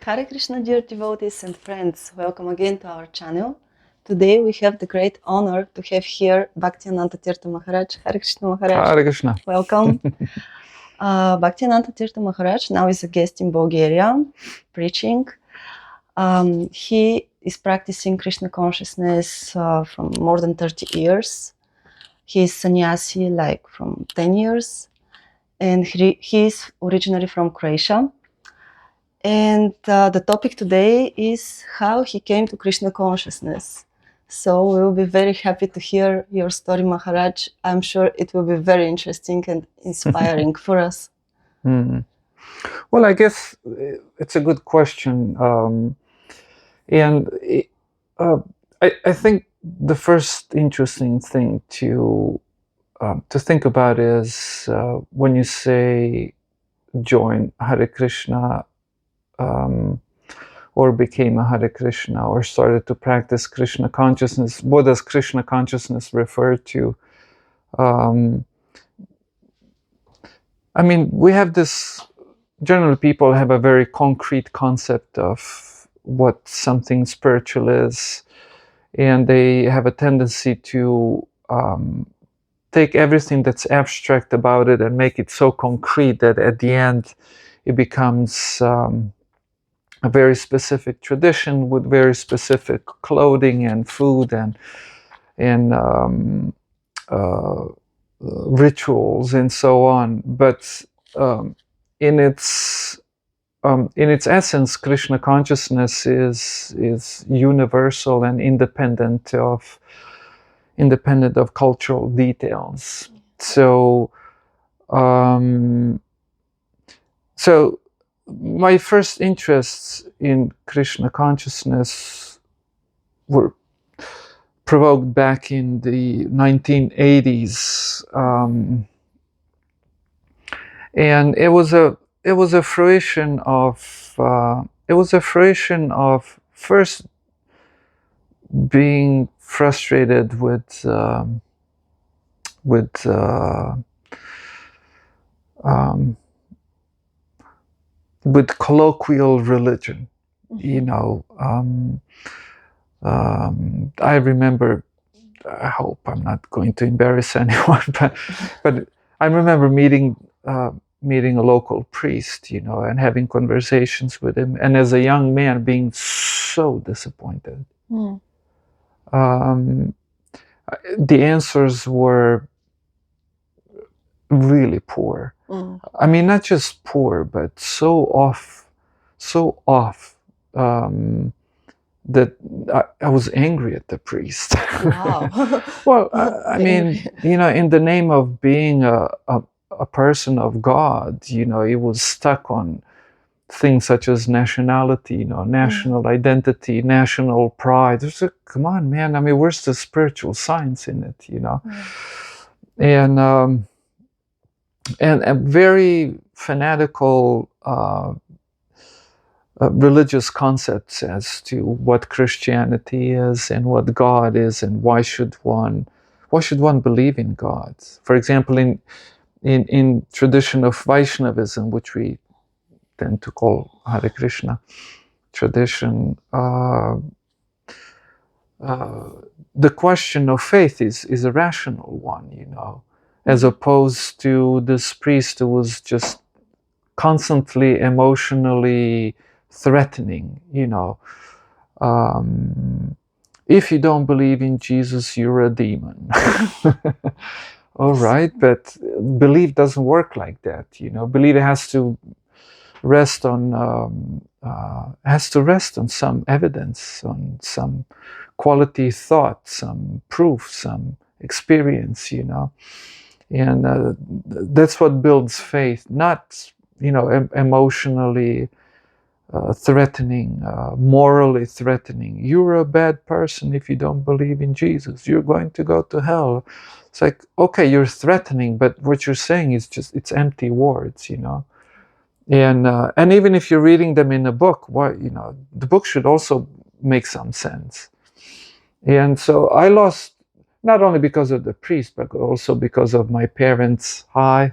Hare Krishna, dear devotees and friends. Welcome again to our channel. Today we have the great honor to have here Bhakti Ananda Tirtha Maharaj. Hare Krishna Maharaj. Hare Krishna. Welcome. Bhakti Ananda Tirtha Maharaj now is a guest in Bulgaria, preaching. He is practicing Krishna consciousness from more than 30 years. He is sannyasi like from 10 years. And he is originally from Croatia. And the topic today is how he came to Krishna consciousness. So we will be very happy to hear your story, Maharaj. I'm sure it will be very interesting and inspiring for us. Well, I guess it's a good question. I think the first interesting thing to think about is when you say join Hare Krishna or became a Hare Krishna or started to practice Krishna consciousness, what does Krishna consciousness refer to? I mean, we have this, generally people have a very concrete concept of what something spiritual is, and they have a tendency to take everything that's abstract about it and make it so concrete that at the end it becomes a very specific tradition with very specific clothing and food and rituals and so on. But in its essence, Krishna consciousness is universal and independent of cultural details. So my first interests in Krishna consciousness were provoked back in the 1980s, and it was a fruition of first being frustrated with colloquial religion. You know, I remember, I hope I'm not going to embarrass anyone, but I remember meeting a local priest, you know, and having conversations with him, and as a young man being so disappointed. The answers were really poor. I mean, not just poor, but so off that I was angry at the priest. Wow. Well, I mean, you know, in the name of being a person of God, you know, he was stuck on things such as nationality, you know, national identity, national pride. It's like, come on, man. I mean, where's the spiritual science in it, you know? And a very fanatical religious concepts as to what Christianity is and what God is and why should one believe in God. For example, in tradition of Vaishnavism, which we tend to call Hare Krishna tradition, the question of faith is a rational one, you know, as opposed to this priest who was just constantly emotionally threatening, you know. If you don't believe in Jesus, you're a demon. All right, but belief doesn't work like that, you know. Belief has to rest on some evidence, on some quality thought, some proof, some experience, you know. And that's what builds faith, not, you know, emotionally threatening, morally threatening. You're a bad person if you don't believe in Jesus. You're going to go to hell. It's like, okay, you're threatening, but what you're saying is just, it's empty words, you know. And even if you're reading them in a book, why, you know, the book should also make some sense. And so I lost, not only because of the priest, but also because of my parents. I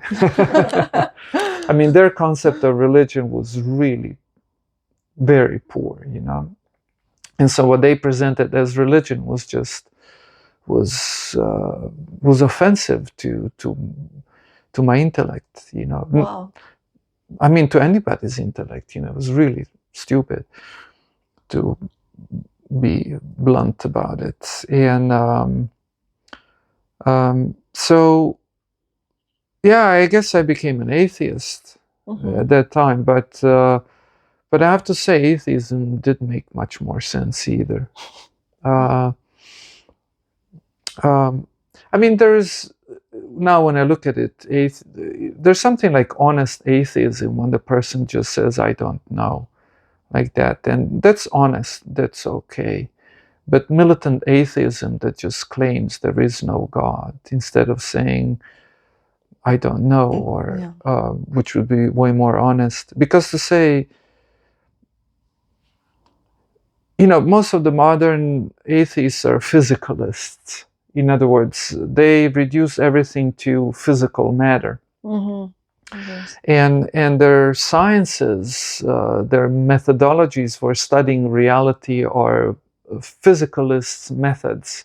mean, their concept of religion was really very poor, And so what they presented as religion was offensive to my intellect, Wow. I mean, to anybody's intellect, it was really stupid, to be blunt about it. And so, yeah, I guess I became an atheist at that time, but I have to say, atheism didn't make much more sense either. I mean, now when I look at it, there's something like honest atheism when the person just says, I don't know, like that. And that's honest, that's okay. But militant atheism that just claims there is no God, instead of saying, I don't know, or which would be way more honest. Because to say, most of the modern atheists are physicalists. In other words, they reduce everything to physical matter. Yes. And their sciences, their methodologies for studying reality are physicalist methods.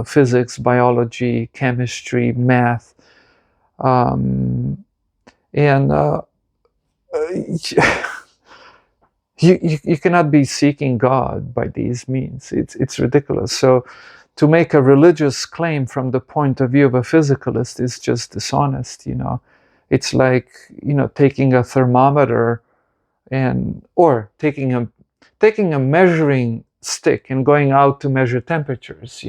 Physics, biology, chemistry, math. And you cannot be seeking God by these means. It's ridiculous. So to make a religious claim from the point of view of a physicalist is just dishonest. It's like taking a thermometer or taking a measuring stick and going out to measure temperatures.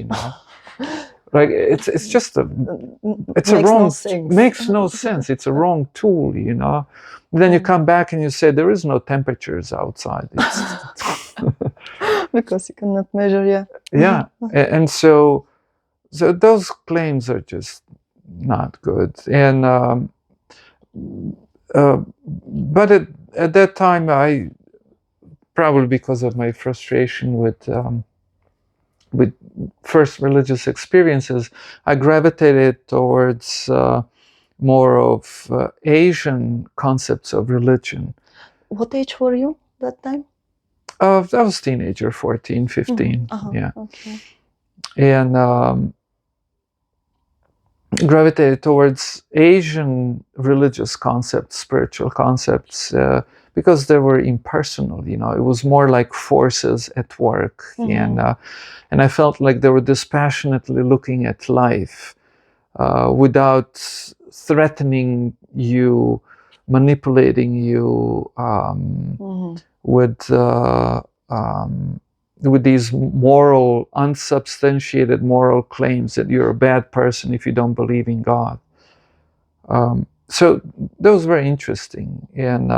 Like it's just it's a wrong, makes no sense. It's a wrong tool. Then you come back and you say there is no temperatures outside. Because you cannot measure, Yeah, and so those claims are just not good. And but at that time, I probably because of my frustration with first religious experiences, I gravitated towards more of Asian concepts of religion. What age were you that time? I was teenager, 14, 15. Yeah. Okay. And gravitated towards Asian religious concepts, spiritual concepts, because they were impersonal. It was more like forces at work, and I felt like they were dispassionately looking at life without threatening you, manipulating you with these moral, unsubstantiated moral claims that you're a bad person if you don't believe in God. So that was very interesting, and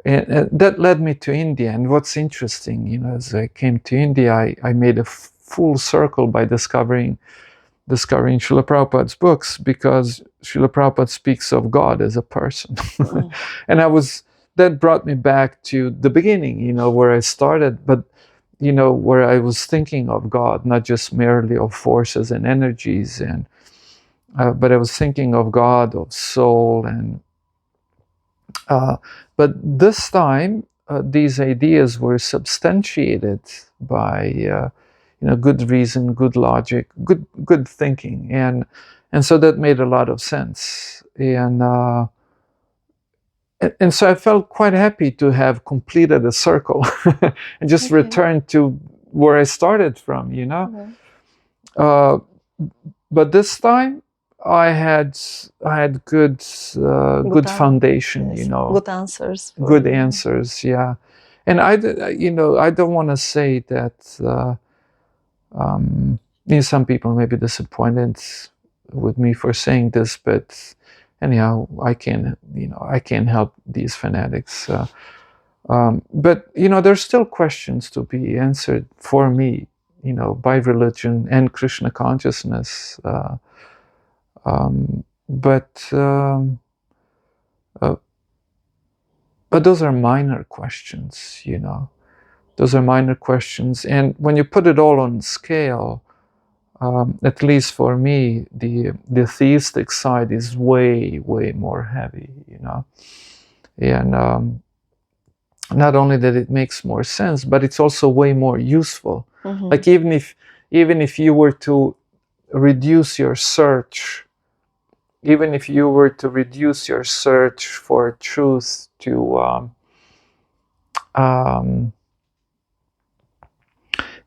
that led me to India. And what's interesting, as I came to India, I made a full circle by discovering Srila Prabhupada's books, because Srila Prabhupada speaks of God as a person. And that brought me back to the beginning, where I started, but where I was thinking of God, not just merely of forces and energies, but I was thinking of God, of soul, and but this time these ideas were substantiated by good reason, good logic, good thinking, and so that made a lot of sense, and so I felt quite happy to have completed a circle and just returned to where I started from, but this time I had good foundation, yes. Good answers. Good answers, yeah. And I don't want to say that. Some people may be disappointed with me for saying this, but anyhow, I can't help these fanatics. But there's still questions to be answered for me, by religion and Krishna consciousness. But those are minor questions, Those are minor questions, and when you put it all on scale, at least for me, the theistic side is way more heavy, And not only that it makes more sense, but it's also way more useful. Like even if you were to reduce your search, even if you were to reduce your search for truth to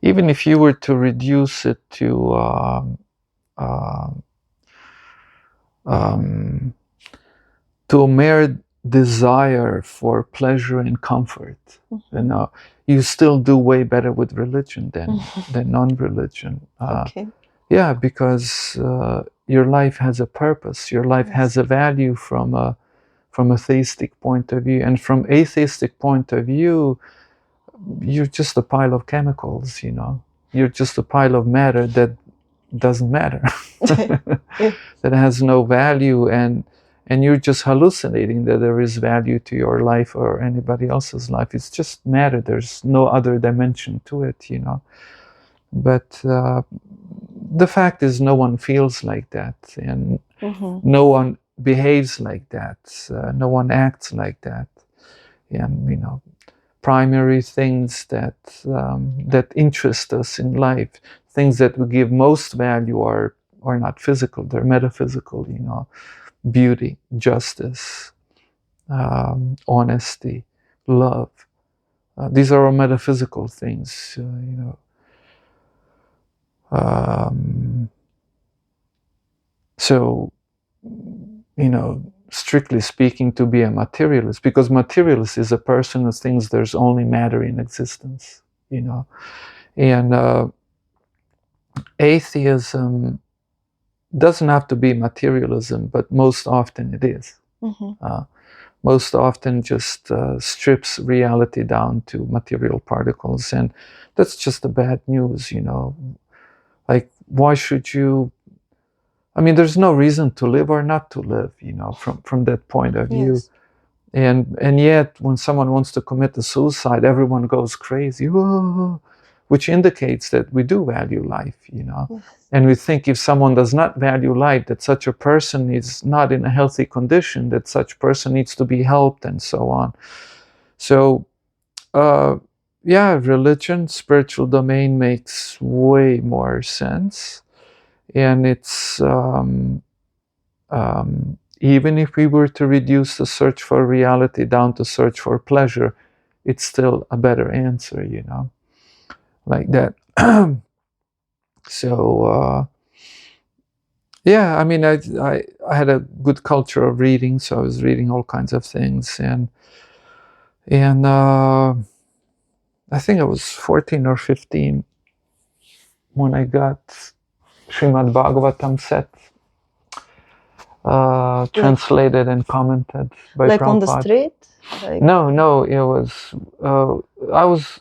even if you were to reduce it to to a mere desire for pleasure and comfort, you know, you still do way better with religion than non-religion. Okay. Yeah, because your life has a purpose. Your life has a value from a theistic point of view, and from atheistic point of view, you're just a pile of chemicals. You know, you're just a pile of matter that doesn't matter, that has no value, and you're just hallucinating that there is value to your life or anybody else's life. It's just matter. There's no other dimension to it, you know. But the fact is, no one feels like that, and no one behaves like that. No one acts like that, and you know, primary things that that interest us in life, things that we give most value, are not physical. They're metaphysical. You know, beauty, justice, honesty, love. These are all metaphysical things. You know. So, you know, strictly speaking, to be a materialist, because materialist is a person who thinks there's only matter in existence, you know. And atheism doesn't have to be materialism, but most often it is. Most often just strips reality down to material particles, and that's just the bad news, you know. Like, why should you? I mean, there's no reason to live or not to live, you know, from that point of view. Yes. And yet, when someone wants to commit a suicide, everyone goes crazy, whoa, which indicates that we do value life, you know. Yes. And we think if someone does not value life, that such a person is not in a healthy condition, that such person needs to be helped, and so on. So, yeah, religion, spiritual domain makes way more sense. And it's even if we were to reduce the search for reality down to search for pleasure, it's still a better answer, you know, like that. So yeah, I mean, I had a good culture of reading, so I was reading all kinds of things, and I think I was 14 or 15 when I got Srimad Bhagavatam set, translated and commented by Like Prabhupada. on the street? Like... No, it was, I was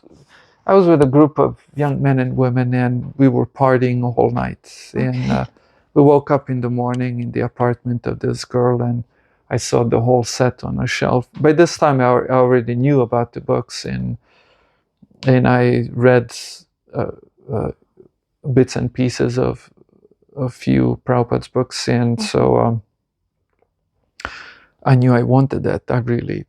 with a group of young men and women, and we were partying all night. And we woke up in the morning in the apartment of this girl, and I saw the whole set on a shelf. By this time, I already knew about the books, and I read bits and pieces of a few Prabhupada's books, and so I knew I wanted that. I really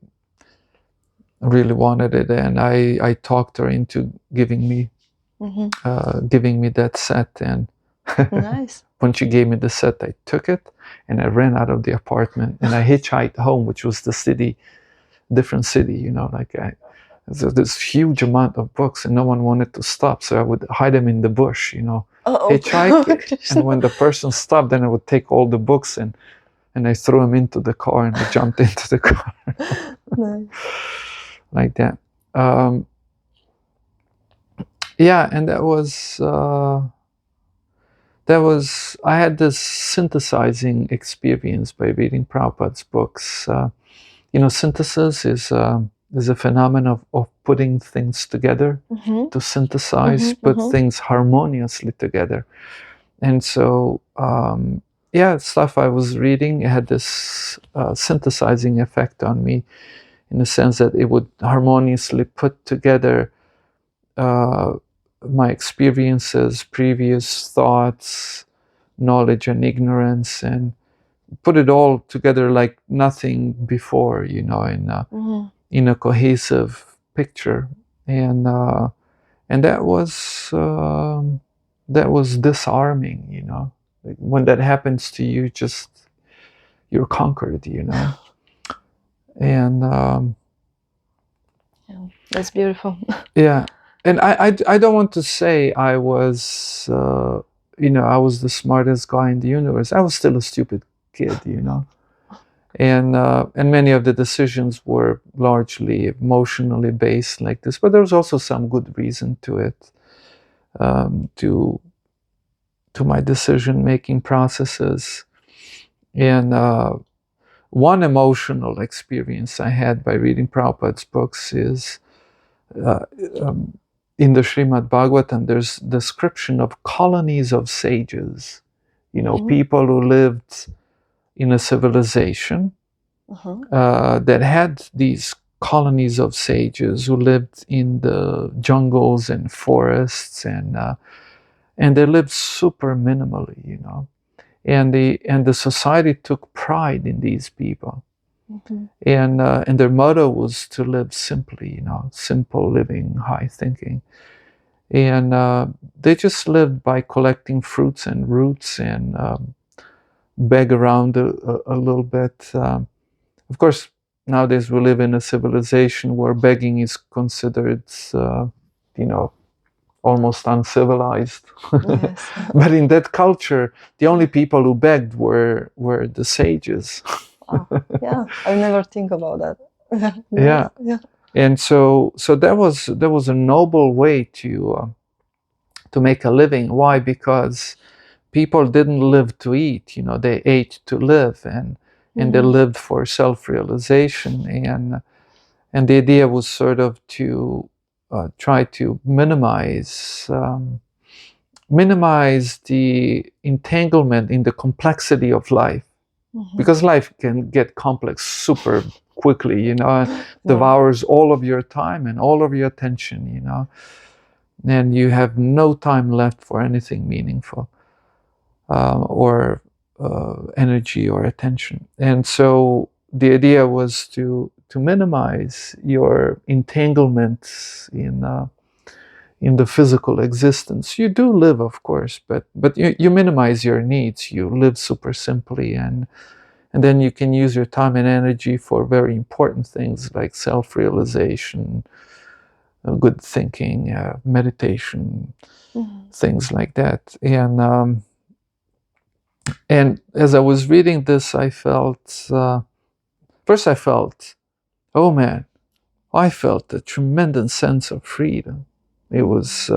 wanted it, and I talked her into giving me that set. And Nice. when she gave me the set, I took it and I ran out of the apartment, and I hitchhiked home, which was different city, you know, like this huge amount of books, and no one wanted to stop, so I would hide them in the bush, you know. Hitchhike, and when the person stopped, then I would take all the books and I threw them into the car, and I jumped into the car. Nice. Like that. Yeah, and that was I had this synthesizing experience by reading Prabhupada's books. You know, synthesis is a phenomenon of putting things together, to synthesize, put things harmoniously together. And so, yeah, stuff I was reading had this synthesizing effect on me, in the sense that it would harmoniously put together my experiences, previous thoughts, knowledge and ignorance, and put it all together like nothing before, you know, in a cohesive picture, and that was disarming, you know. Like when that happens to you, just you're conquered, you know. And Yeah, that's beautiful. yeah, and I don't want to say I was you know, I was the smartest guy in the universe. I was still a stupid kid, you know. And many of the decisions were largely emotionally based like this, but there was also some good reason to it, to my decision making processes. And one emotional experience I had by reading Prabhupada's books is uh, um, in the Srimad Bhagavatam, there's description of colonies of sages, you know, people who lived in a civilization that had these colonies of sages who lived in the jungles and forests, and they lived super minimally, you know. And the society took pride in these people, and their motto was to live simply, you know, simple living, high thinking, and they just lived by collecting fruits and roots, and beg around a little bit. Of course, nowadays we live in a civilization where begging is considered, you know, almost uncivilized. Yes. But in that culture, the only people who begged were the sages. Yeah, I never think about that. Yeah. And so that was a noble way to make a living. Why? Because people didn't live to eat, you know, they ate to live, and they lived for self-realization, and the idea was sort of to try to minimize the entanglement in the complexity of life, because life can get complex super quickly, you know, and devours all of your time and all of your attention, you know, and you have no time left for anything meaningful, or energy or attention. And so the idea was to minimize your entanglements in the physical existence. You do live, of course, but you minimize your needs. You live super simply, and then you can use your time and energy for very important things like self-realization, good thinking, meditation, things like that. And as I was reading this, I felt, first I felt, oh man, I felt a tremendous sense of freedom. It was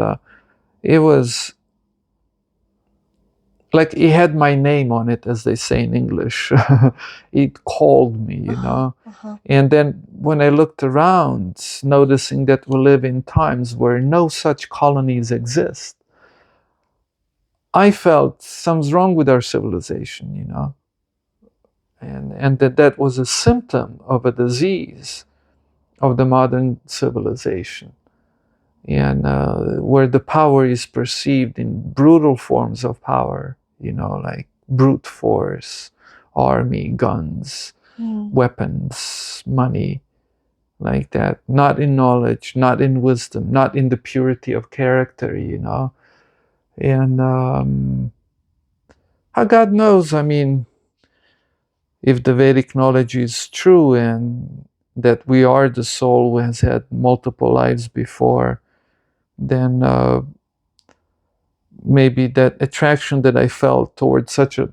like it had my name on it, as they say in English. It called me, you know. And then when I looked around, noticing that we live in times where no such colonies exist, I felt something's wrong with our civilization, you know. And that was a symptom of a disease of the modern civilization, and where the power is perceived in brutal forms of power, you know, like brute force, army, guns, weapons, money, like that. Not in knowledge, not in wisdom, not in the purity of character, you know. And God knows, I mean, if the Vedic knowledge is true and that we are the soul who has had multiple lives before, then maybe that attraction that I felt towards such a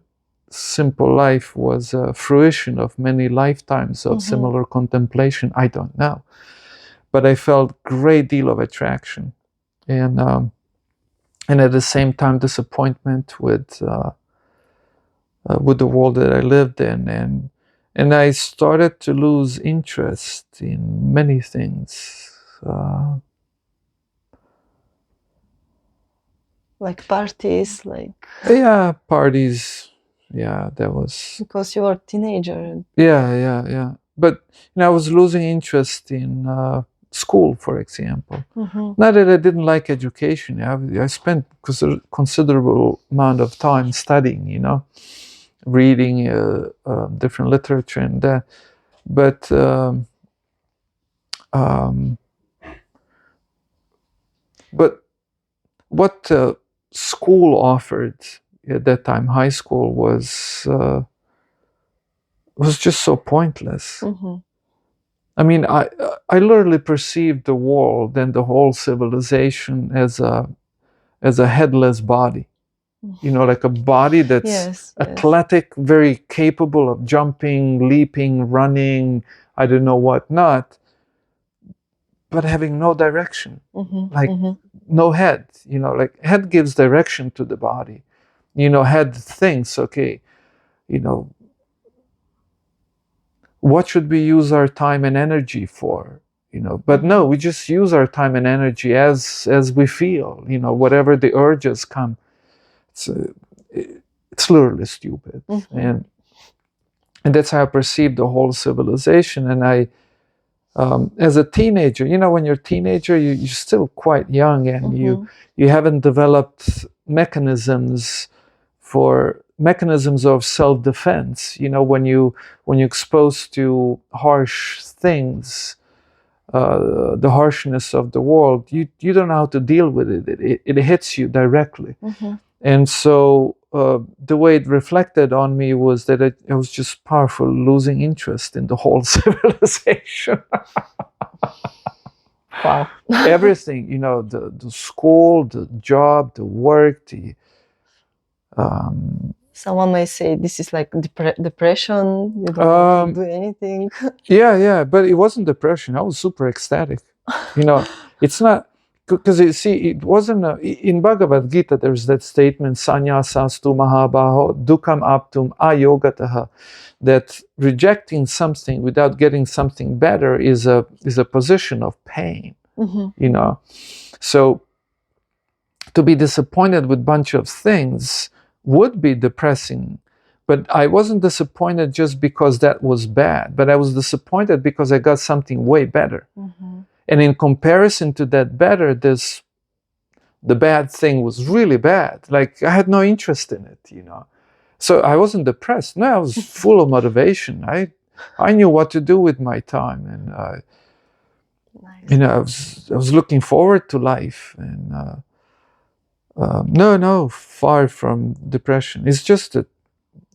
simple life was a fruition of many lifetimes of similar contemplation. I don't know. But I felt great deal of attraction. And at the same time, disappointment with the world that I lived in. And I started to lose interest in many things. Like parties, like... Yeah, parties. Yeah, that was... Because you were a teenager. Yeah. But you know, I was losing interest in school, for example. Not that I didn't like education. I spent considerable amount of time studying, you know, reading different literature and that. But But what school offered at that time, high school, was just so pointless. I mean, I literally perceived the world and the whole civilization as a headless body. You know, like a body that's Yes, athletic, very capable of jumping, leaping, running, I don't know what not, but having no direction, like no head. You know, like head gives direction to the body. You know, head thinks, okay, you know, what should we use our time and energy for? You know, but no, we just use our time and energy as we feel. You know, whatever the urges come. It's literally stupid, and that's how I perceive the whole civilization. And I, as a teenager, you know, when you're a teenager, you're still quite young, and you haven't developed mechanisms of self-defense. You know, when you're exposed to harsh things, the harshness of the world, you don't know how to deal with it. It hits you directly. And so the way it reflected on me was that I was just powerful, losing interest in the whole civilization. Wow. Everything, you know, the school, the job, the work, the Someone may say this is like depression. You don't want to do anything. Yeah, but it wasn't depression. I was super ecstatic. You know, it's not, because you see, it wasn't in Bhagavad Gita. There's that statement, "Sanyasastu mahabaho dukkam aptum ayogataha," that rejecting something without getting something better is a position of pain. You know, so to be disappointed with a bunch of things would be depressing. But I wasn't disappointed just because that was bad, but I was disappointed because I got something way better. And in comparison to that better, the bad thing was really bad. Like, I had no interest in it, you know. So I wasn't depressed. No, I was full of motivation. I knew what to do with my time, and you know, I was looking forward to life, and no, far from depression. It's just that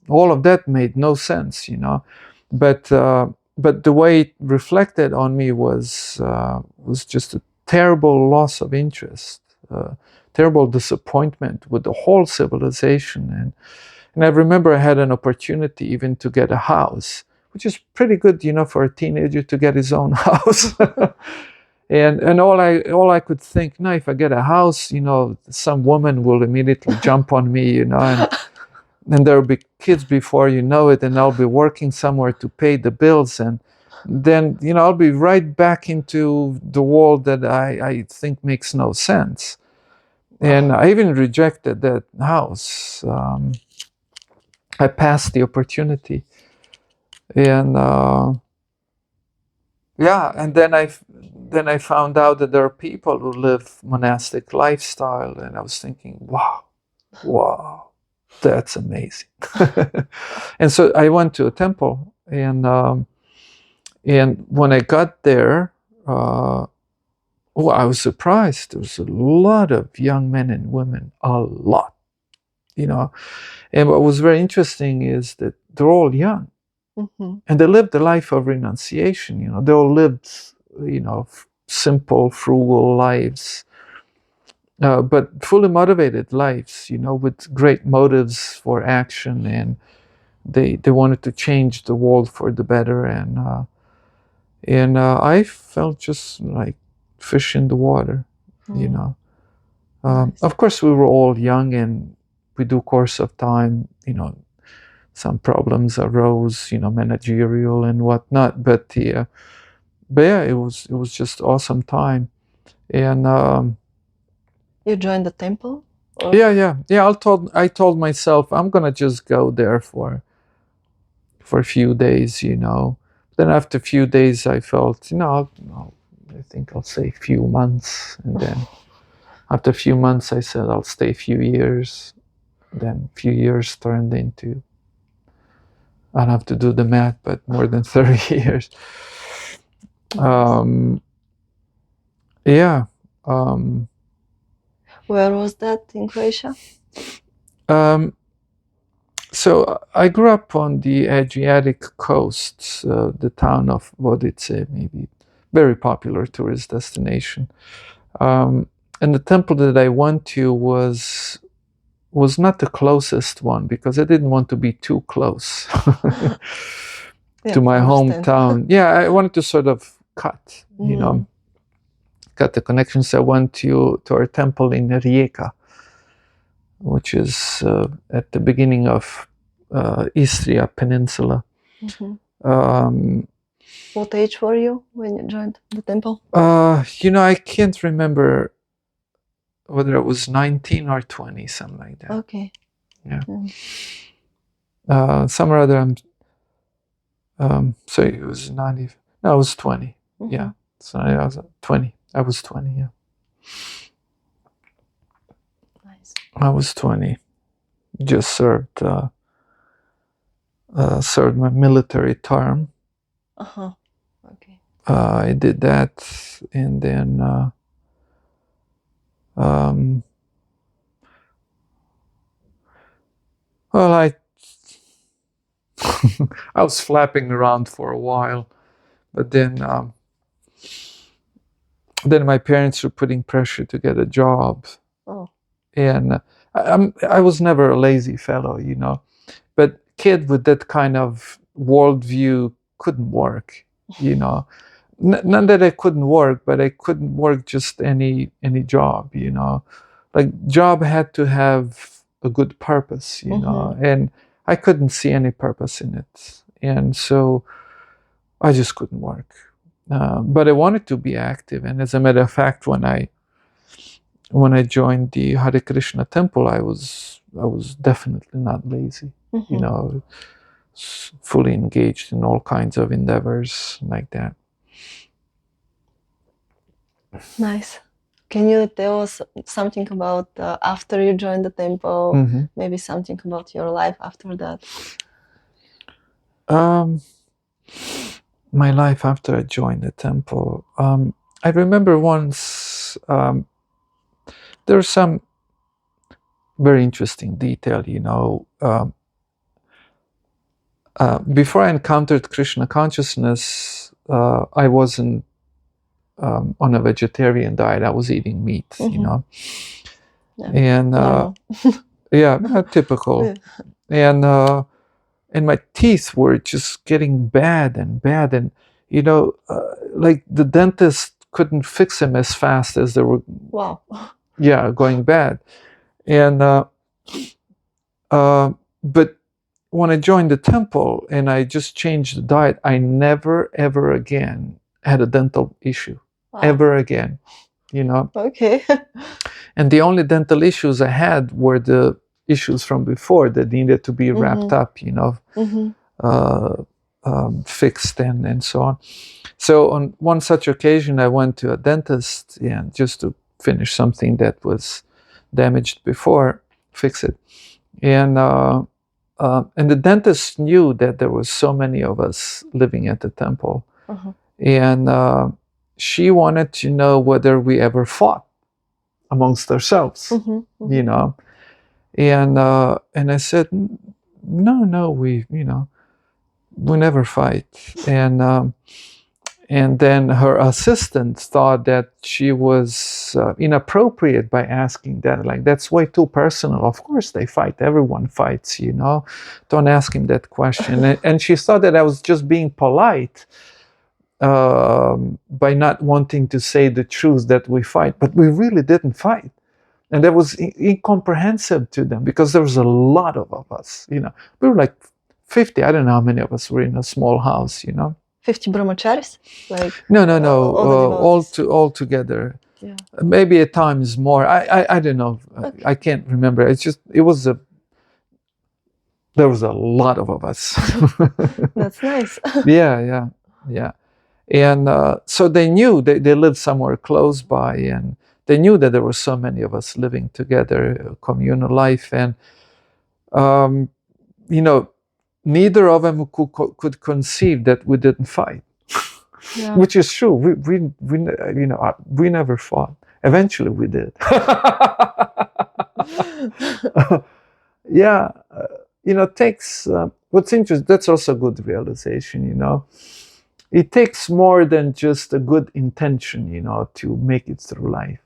all of that made no sense, you know. But the way it reflected on me was just a terrible loss of interest, terrible disappointment with the whole civilization. And I remember I had an opportunity even to get a house, which is pretty good, you know, for a teenager to get his own house. And all I could think, no, if I get a house, you know, some woman will immediately jump on me, you know, and there'll be kids before you know it, and I'll be working somewhere to pay the bills, and then, you know, I'll be right back into the world that I think makes no sense. And I even rejected that house. I passed the opportunity, and yeah, and then I found out that there are people who live monastic lifestyle, and I was thinking, wow, that's amazing. And so I went to a temple, and when I got there, I was surprised. There was a lot of young men and women, a lot, you know. And what was very interesting is that they're all young. And they lived the life of renunciation, you know. They all lived, you know, simple, frugal lives, but fully motivated lives, you know, with great motives for action, and they wanted to change the world for the better. And I felt just like fish in the water, you know. Of course, we were all young, and with due course of time, you know, some problems arose, you know, managerial and whatnot. But yeah, it was just awesome time. And you joined the temple? Or? Yeah. I told myself I'm gonna just go there for a few days, you know. Then after a few days, I felt, you know, I think I'll stay a few months, and then after a few months, I said I'll stay a few years. Then a few years turned into, I don't have to do the math, but more than 30 years. Yeah. Where was that in Croatia? So I grew up on the Adriatic coast, the town of Vodice, maybe very popular tourist destination. And the temple that I went to was not the closest one because I didn't want to be too close to my hometown. Yeah, I wanted to sort of cut, cut the connections. I went to our temple in Rijeka, which is at the beginning of Istria Peninsula. What age were you when you joined the temple? I can't remember whether it was 19 or 20, something like that. Okay. Yeah. Some or other, so it was not even, no, I was 20. Yeah. So I was 20. I was 20, yeah. Nice. I was 20. Just served my military term. Okay. I did that, and then well, I was flapping around for a while, but then my parents were putting pressure to get a job. And I was never a lazy fellow, but kid with that kind of worldview couldn't work, Not that I couldn't work, but I couldn't work just any job, Like job had to have a good purpose, and I couldn't see any purpose in it, and so I just couldn't work. But I wanted to be active, and as a matter of fact, when I joined the Hare Krishna temple, I was definitely not lazy. Fully engaged in all kinds of endeavors like that. Nice. Can you tell us something about after you joined the temple? Maybe something about your life after that? My life after I joined the temple. I remember once there was some very interesting detail, before I encountered Krishna consciousness, I wasn't on a vegetarian diet. I was eating meat, and typical. And my teeth were just getting bad, and like the dentist couldn't fix them as fast as they were. Wow. Yeah, going bad, and but when I joined the temple and I just changed the diet, I never ever again had a dental issue. Wow. Ever again, Okay. And the only dental issues I had were the issues from before that needed to be wrapped up, fixed and so on. So on one such occasion, I went to a dentist, just to finish something that was damaged before, fix it, and the dentist knew that there were so many of us living at the temple, and she wanted to know whether we ever fought amongst ourselves, and I said, no, we never fight, and then her assistant thought that she was inappropriate by asking that. Like, that's way too personal. Of course they fight. Everyone fights, Don't ask him that question. And she thought that I was just being polite by not wanting to say the truth that we fight. But we really didn't fight. And that was incomprehensible to them because there was a lot of us, We were like 50. I don't know how many of us were in a small house, 50 brahmacharis? No. All together. Yeah. Maybe at times more. I don't know. Okay. I can't remember. There was a lot of us. That's nice. Yeah. And so they knew they lived somewhere close by, and they knew that there were so many of us living together, communal life, and neither of them could conceive that we didn't fight, which is true. We never fought. Eventually, we did. Yeah, takes what's interesting. That's also good realization. It takes more than just a good intention, to make it through life.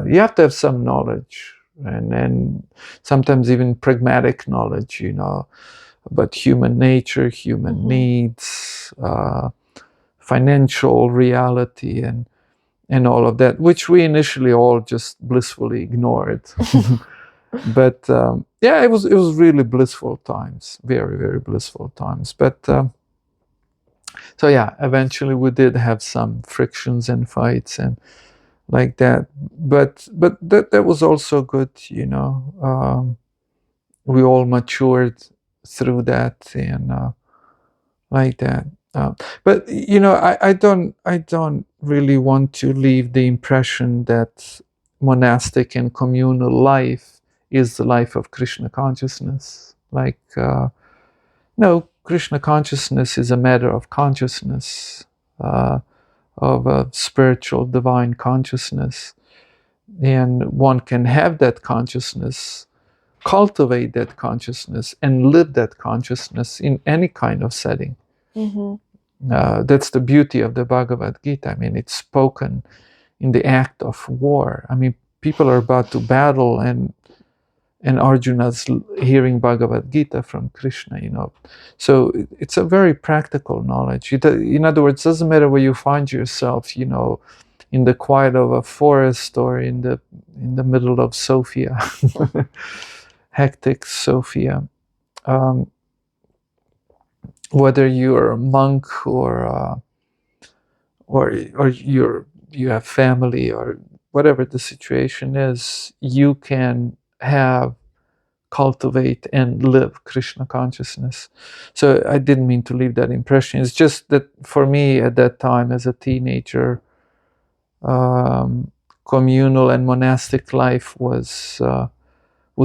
You have to have some knowledge, and sometimes even pragmatic knowledge, about human nature, human needs, financial reality, and all of that, which we initially all just blissfully ignored. But yeah, it was really blissful times, very, very blissful times. But so yeah, eventually we did have some frictions and fights and like that. But that was also good, we all matured through that and like that. But I don't really want to leave the impression that monastic and communal life is the life of Krishna consciousness. Like, no, Krishna consciousness is a matter of consciousness, of a spiritual divine consciousness. And one can have that consciousness, cultivate that consciousness, and live that consciousness in any kind of setting. That's the beauty of the Bhagavad Gita. I mean, it's spoken in the act of war. I mean, people are about to battle, and Arjuna's hearing Bhagavad Gita from Krishna, So it's a very practical knowledge. In other words, it doesn't matter where you find yourself, in the quiet of a forest or in the middle of Sofia, hectic Sofia. Whether you're a monk or you have family or whatever the situation is, you can cultivate and live Krishna consciousness. So I didn't mean to leave that impression. It's just that for me at that time as a teenager, communal and monastic life was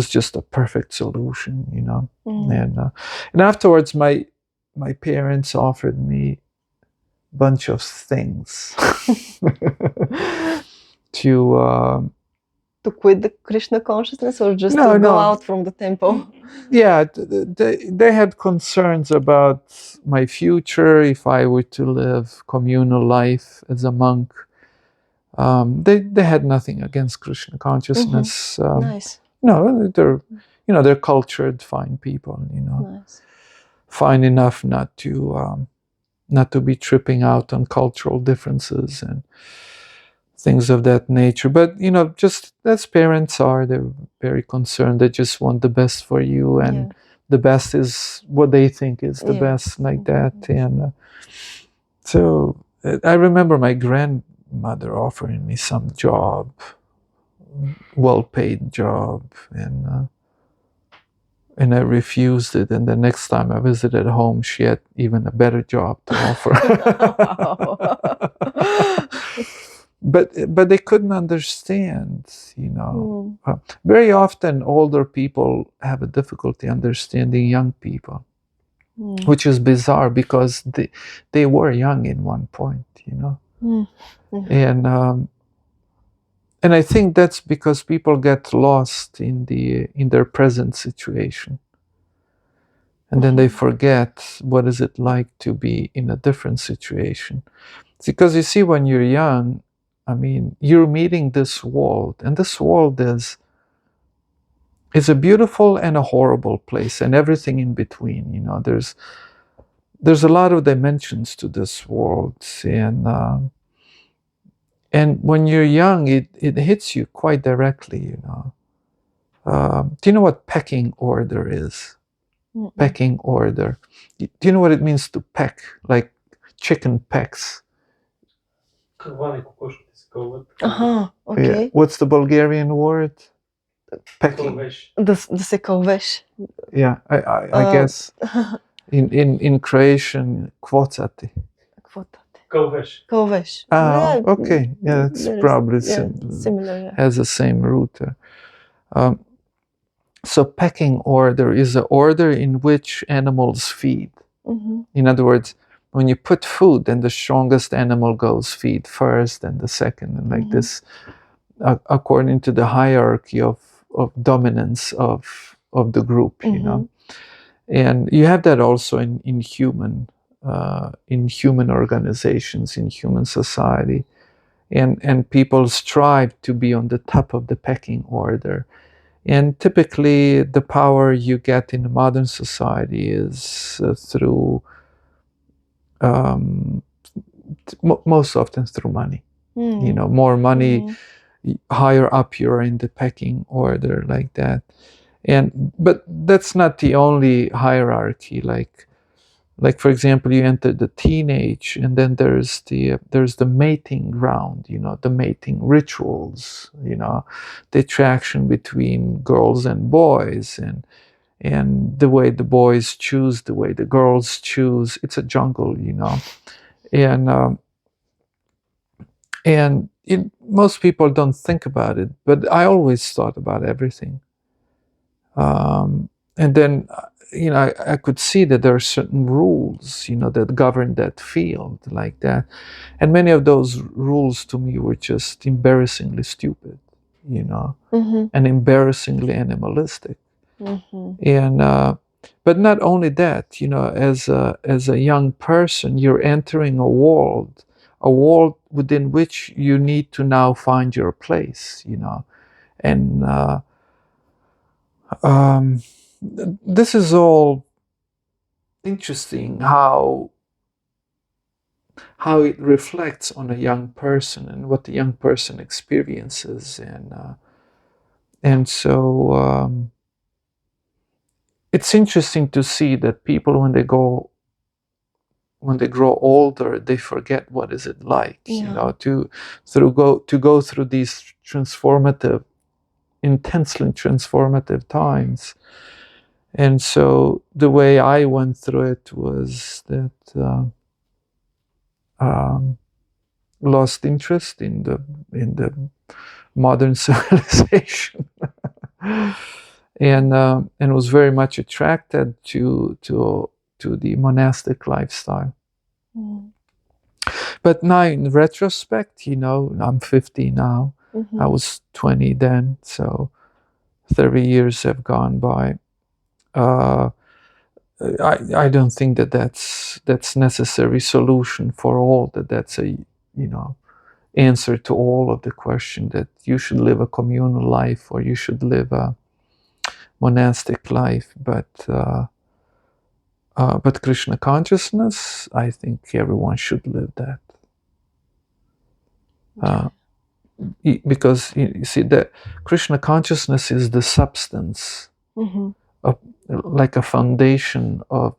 just a perfect solution, and afterwards my parents offered me a bunch of things to quit the Krishna consciousness, or just to go out from the temple? Yeah, they had concerns about my future if I were to live communal life as a monk. They had nothing against Krishna consciousness. Nice. No, they're cultured, fine people. Nice. Fine enough not to be tripping out on cultural differences and things of that nature. But just as parents are, they're very concerned. They just want the best for you, and the best is what they think is the best, like that. And so I remember my grandmother offering me some job, well-paid job, and I refused it. And the next time I visited home, she had even a better job to offer. But they couldn't understand, Very often older people have a difficulty understanding young people, which is bizarre because they were young in one point, And I think that's because people get lost in their present situation. And then they forget what is it like to be in a different situation. It's because you see, when you're young, I mean, you're meeting this world, and this world is a beautiful and a horrible place, and everything in between. There's a lot of dimensions to this world, and when you're young, it hits you quite directly. Do you know what pecking order is? Mm-mm. Pecking order. Do you know what it means to peck? Like chicken pecks. Okay. Yeah. What's the Bulgarian word? Pecking. The sekovesh. Yeah, I guess in Croatian, kvocati. Kovesh. Okay. Yeah, it's probably similar. Has the same root. So pecking order is an order in which animals feed. Mm-hmm. In other words, when you put food, then the strongest animal goes feed first, and the second, and like this, according to the hierarchy of dominance of the group, you know. And you have that also in human organizations, in human society, and people strive to be on the top of the pecking order. And typically, the power you get in a modern society is through most often through money. You know, more money, higher up you're in the pecking order, like that. But that's not the only hierarchy. Like for example, you enter the teenage, and then there's the mating ground, you know, the mating rituals, you know, the attraction between girls and boys, and the way the boys choose, the way the girls choose. It's a jungle, you know. And most people don't think about it, but I always thought about everything. And then, you know, I could see that there are certain rules, you know, that govern that field, like that. And many of those rules to me were just embarrassingly stupid, you know, and embarrassingly animalistic. And but not only that, you know, as a young person, you're entering a world within which you need to now find your place, you know. And this is all interesting, how it reflects on a young person and what the young person experiences, and so it's interesting to see that people, when they grow older, they forget what is it like, you know, to go through these intensely transformative times. And so the way I went through it was that lost interest in the modern civilization, and was very much attracted to the monastic lifestyle. But now, in retrospect, you know, I'm 50 now. I was 20 then, so 30 years have gone by. I don't think that's necessary solution for all. That's a, you know, answer to all of the question that you should live a communal life or you should live a monastic life. But Krishna consciousness, I think everyone should live that. Because you see, that Krishna consciousness is the substance of, like a foundation of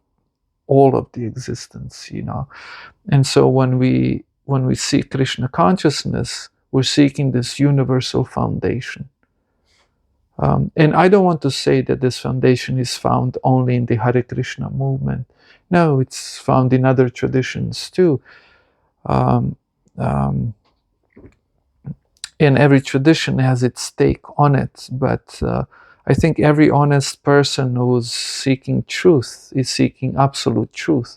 all of the existence, you know. And so when we seek Krishna consciousness, we're seeking this universal foundation. And I don't want to say that this foundation is found only in the Hare Krishna movement. No, it's found in other traditions too. And every tradition has its take on it. But I think every honest person who's seeking truth is seeking absolute truth.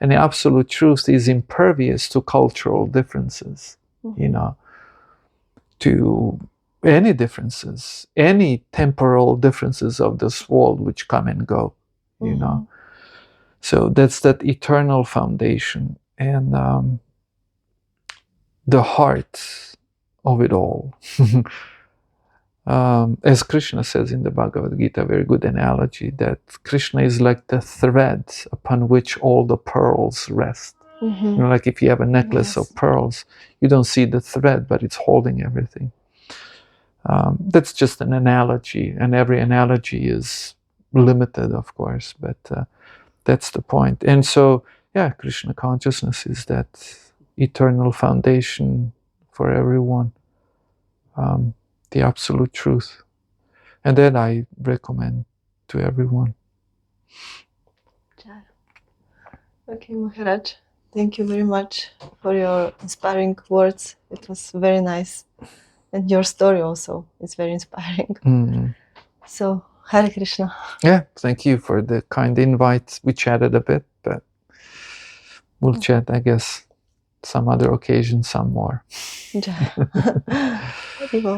And the absolute truth is impervious to cultural differences, you know, to any differences, any temporal differences of this world which come and go, you know. So that's that eternal foundation, and the heart of it all. As Krishna says in the Bhagavad Gita, a very good analogy, that Krishna is like the thread upon which all the pearls rest. You know, like if you have a necklace of pearls, you don't see the thread, but it's holding everything. That's just an analogy, and every analogy is limited, of course, but that's the point. And so, yeah, Krishna consciousness is that eternal foundation for everyone, the absolute truth. And that I recommend to everyone. Okay, Maharaj, thank you very much for your inspiring words. It was very nice. And your story also is very inspiring. So, Hare Krishna. Yeah, thank you for the kind invite. We chatted a bit, but we'll chat, I guess, some other occasion, some more.